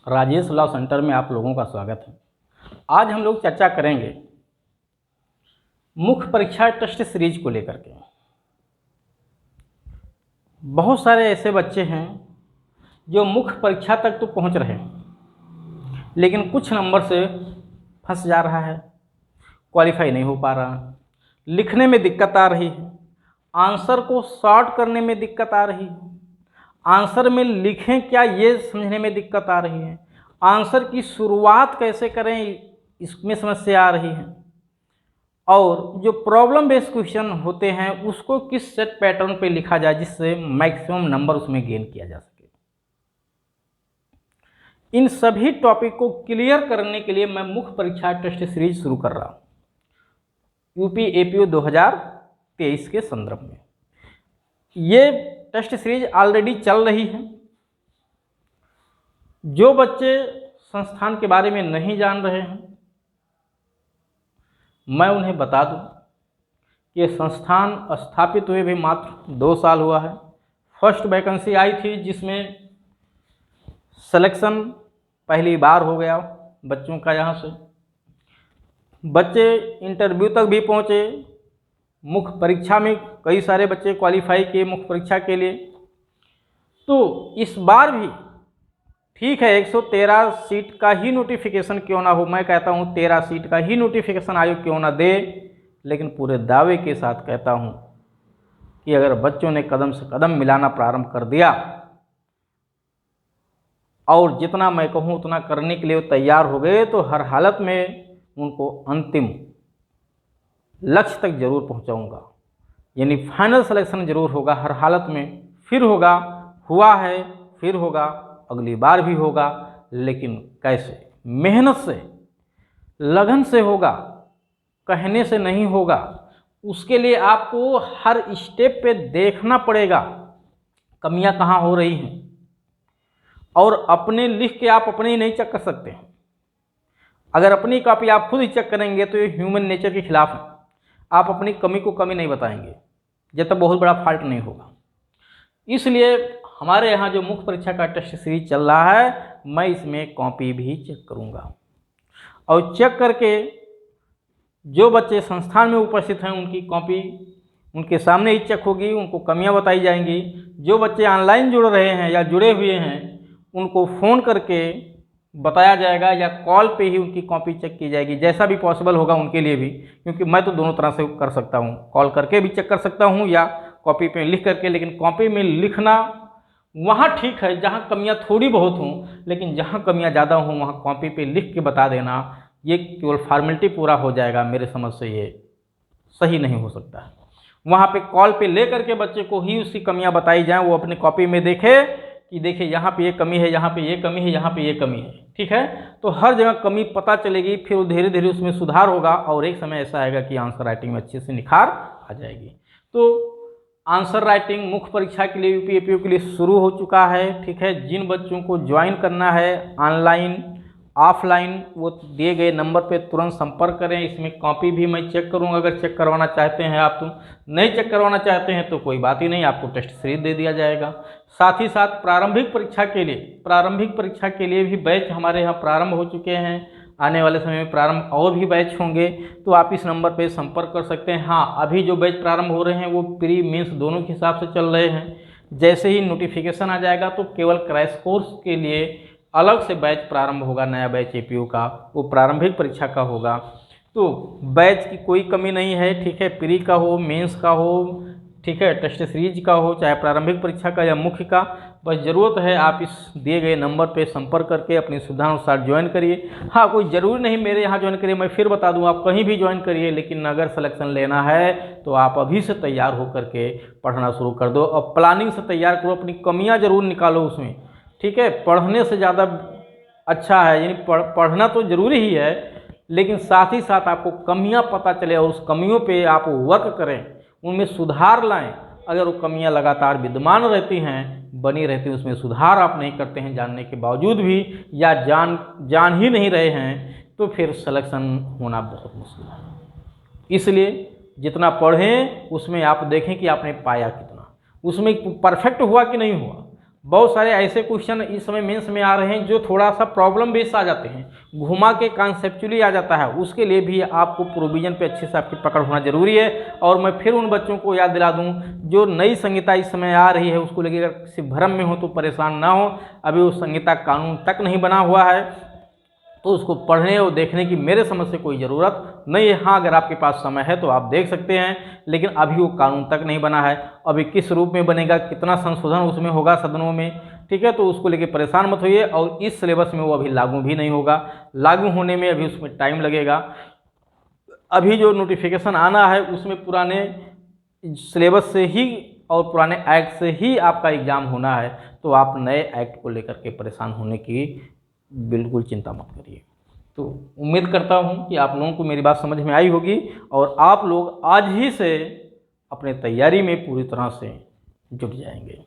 Rajesh law centre में आप लोगों का स्वागत है। आज हम लोग चर्चा करेंगे मुख्य परीक्षा टेस्ट सीरीज को लेकर के। बहुत सारे ऐसे बच्चे हैं जो मुख्य परीक्षा तक तो पहुंच रहे हैं, लेकिन कुछ नंबर से फंस जा रहा है, क्वालिफाई नहीं हो पा रहा, लिखने में दिक्कत आ रही है, आंसर को सॉर्ट करने में दिक्कत आ रही है, आंसर में लिखें क्या ये समझने में दिक्कत आ रही है, आंसर की शुरुआत कैसे करें इसमें समस्या आ रही है, और जो प्रॉब्लम बेस्ड क्वेश्चन होते हैं उसको किस सेट पैटर्न पे लिखा जाए जिससे मैक्सिमम नंबर उसमें गेन किया जा सके। इन सभी टॉपिक को क्लियर करने के लिए मैं मुख्य परीक्षा टेस्ट सीरीज शुरू कर रहा हूँ यूपी एपीओ 2023 के संदर्भ में। ये टेस्ट सीरीज ऑलरेडी चल रही है। जो बच्चे संस्थान के बारे में नहीं जान रहे हैं, मैं उन्हें बता दूं कि ये संस्थान स्थापित हुए भी मात्र 2 साल हुआ है। फर्स्ट वैकेंसी आई थी जिसमें सिलेक्शन पहली बार हो गया बच्चों का। यहाँ से बच्चे इंटरव्यू तक भी पहुँचे, मुख्य परीक्षा में कई सारे बच्चे क्वालिफाई किए मुख्य परीक्षा के लिए। तो इस बार भी ठीक है 113 सीट का ही नोटिफिकेशन क्यों ना हो, मैं कहता हूँ 13 सीट का ही नोटिफिकेशन आयोग क्यों ना दे, लेकिन पूरे दावे के साथ कहता हूँ कि अगर बच्चों ने कदम से कदम मिलाना प्रारंभ कर दिया और जितना मैं कहूँ उतना करने के लिए तैयार हो गए तो हर हालत में उनको अंतिम लक्ष्य तक जरूर पहुँचाऊँगा, यानी फाइनल सिलेक्शन जरूर होगा हर हालत में। फिर होगा, हुआ है, फिर होगा, अगली बार भी होगा, लेकिन कैसे? मेहनत से, लगन से होगा, कहने से नहीं होगा। उसके लिए आपको हर स्टेप पे देखना पड़ेगा कमियां कहाँ हो रही हैं, और अपने लिख के आप अपने ही नहीं चेक कर सकते हैं। अगर अपनी कॉपी आप खुद ही चेक करेंगे तो ये ह्यूमन नेचर के खिलाफ है। आप अपनी कमी को कमी नहीं बताएंगे जब तक बहुत बड़ा फॉल्ट नहीं होगा। इसलिए हमारे यहाँ जो मुख्य परीक्षा का टेस्ट सीरीज चल रहा है, मैं इसमें कॉपी भी चेक करूँगा, और चेक करके जो बच्चे संस्थान में उपस्थित हैं उनकी कॉपी उनके सामने ही चेक होगी, उनको कमियां बताई जाएंगी। जो बच्चे ऑनलाइन जुड़ रहे हैं या जुड़े हुए हैं उनको फ़ोन करके बताया जाएगा या कॉल पे ही उनकी कॉपी चेक की जाएगी, जैसा भी पॉसिबल होगा उनके लिए भी, क्योंकि मैं तो दोनों तरह से कर सकता हूँ, कॉल करके भी चेक कर सकता हूँ या कॉपी पे लिख करके। लेकिन कॉपी में लिखना वहाँ ठीक है जहाँ कमियाँ थोड़ी बहुत हों, लेकिन जहाँ कमियाँ ज़्यादा हों वहाँ कॉपी पे लिख के बता देना ये केवल फॉर्मेलिटी पूरा हो जाएगा। मेरे समझ से ये सही नहीं हो सकता है। वहाँ पे कॉल पे ले करके बच्चे को ही उसकी कमियाँ बताई जाएँ, वो अपने कॉपी में देखे कि देखिए यहाँ पे ये कमी है, यहाँ पे ये कमी है, यहाँ पे ये कमी है, ठीक है। तो हर जगह कमी पता चलेगी, फिर धीरे धीरे उसमें सुधार होगा और एक समय ऐसा आएगा कि आंसर राइटिंग में अच्छे से निखार आ जाएगी। तो आंसर राइटिंग मुख्य परीक्षा के लिए यूपी एपीओ के लिए शुरू हो चुका है, ठीक है। जिन बच्चों को ज्वाइन करना है ऑनलाइन ऑफलाइन, वो दिए गए नंबर पे तुरंत संपर्क करें। इसमें कॉपी भी मैं चेक करूंगा, अगर चेक करवाना चाहते हैं आप। तो नहीं चेक करवाना चाहते हैं तो कोई बात ही नहीं, आपको टेस्ट सीरीज दे दिया जाएगा। साथ ही साथ प्रारंभिक परीक्षा के लिए भी बैच हमारे यहाँ प्रारंभ हो चुके हैं। आने वाले समय में प्रारंभ और भी बैच होंगे, तो आप इस नंबर पे संपर्क कर सकते हैं। हाँ, अभी जो बैच प्रारंभ हो रहे हैं वो प्री मेंस दोनों के हिसाब से चल रहे हैं। जैसे ही नोटिफिकेशन आ जाएगा तो केवल क्रैश कोर्स के लिए अलग से बैच प्रारंभ होगा, नया बैच एपीओ का, वो प्रारंभिक परीक्षा का होगा। तो बैच की कोई कमी नहीं है, ठीक है। प्री का हो, मेंस का हो, ठीक है, टेस्ट सीरीज का हो, चाहे प्रारंभिक परीक्षा का या मुख्य का, बस ज़रूरत है आप इस दिए गए नंबर पे संपर्क करके अपनी सुविधा अनुसार ज्वाइन करिए। हाँ, कोई ज़रूरी नहीं मेरे यहाँ ज्वाइन करिए, मैं फिर बता दूँ आप कहीं भी ज्वाइन करिए, लेकिन अगर सिलेक्शन लेना है तो आप अभी से तैयार होकर के पढ़ना शुरू कर दो और प्लानिंग से तैयार करो। अपनी कमियाँ ज़रूर निकालो उसमें, ठीक है। पढ़ने से ज़्यादा अच्छा है, यानी पढ़ना तो ज़रूरी ही है, लेकिन साथ ही साथ आपको कमियां पता चले और उस कमियों पे आप वर्क करें, उनमें सुधार लाएं। अगर वो कमियां लगातार विद्यमान रहती हैं, बनी रहती हैं, उसमें सुधार आप नहीं करते हैं जानने के बावजूद भी, या जान ही नहीं रहे हैं, तो फिर सिलेक्शन होना बहुत मुश्किल है। इसलिए जितना पढ़ें उसमें आप देखें कि आपने पाया कितना, उसमें परफेक्ट हुआ कि नहीं हुआ। बहुत सारे ऐसे क्वेश्चन इस समय मेंस में आ रहे हैं जो थोड़ा सा प्रॉब्लम बेस आ जाते हैं, घुमा के कॉन्सेप्चुअली आ जाता है, उसके लिए भी आपको प्रोविजन पे अच्छे से आपकी पकड़ होना जरूरी है। और मैं फिर उन बच्चों को याद दिला दूं जो नई संहिता इस समय आ रही है उसको लेकर किसी भ्रम में हो तो परेशान ना हो, अभी वो संहिता कानून तक नहीं बना हुआ है, तो उसको पढ़ने और देखने की मेरे समझ से कोई ज़रूरत नहीं है। हाँ, अगर आपके पास समय है तो आप देख सकते हैं, लेकिन अभी वो कानून तक नहीं बना है। अभी किस रूप में बनेगा, कितना संशोधन उसमें होगा सदनों में, ठीक है, तो उसको लेके परेशान मत होइए। और इस सिलेबस में वो अभी लागू भी नहीं होगा, लागू होने में अभी उसमें टाइम लगेगा। अभी जो नोटिफिकेशन आना है उसमें पुराने सिलेबस से ही और पुराने एक्ट से ही आपका एग्ज़ाम होना है, तो आप नए एक्ट को लेकर के परेशान होने की बिल्कुल चिंता मत करिए। तो उम्मीद करता हूँ कि आप लोगों को मेरी बात समझ में आई होगी और आप लोग आज ही से अपने तैयारी में पूरी तरह से जुट जाएंगे।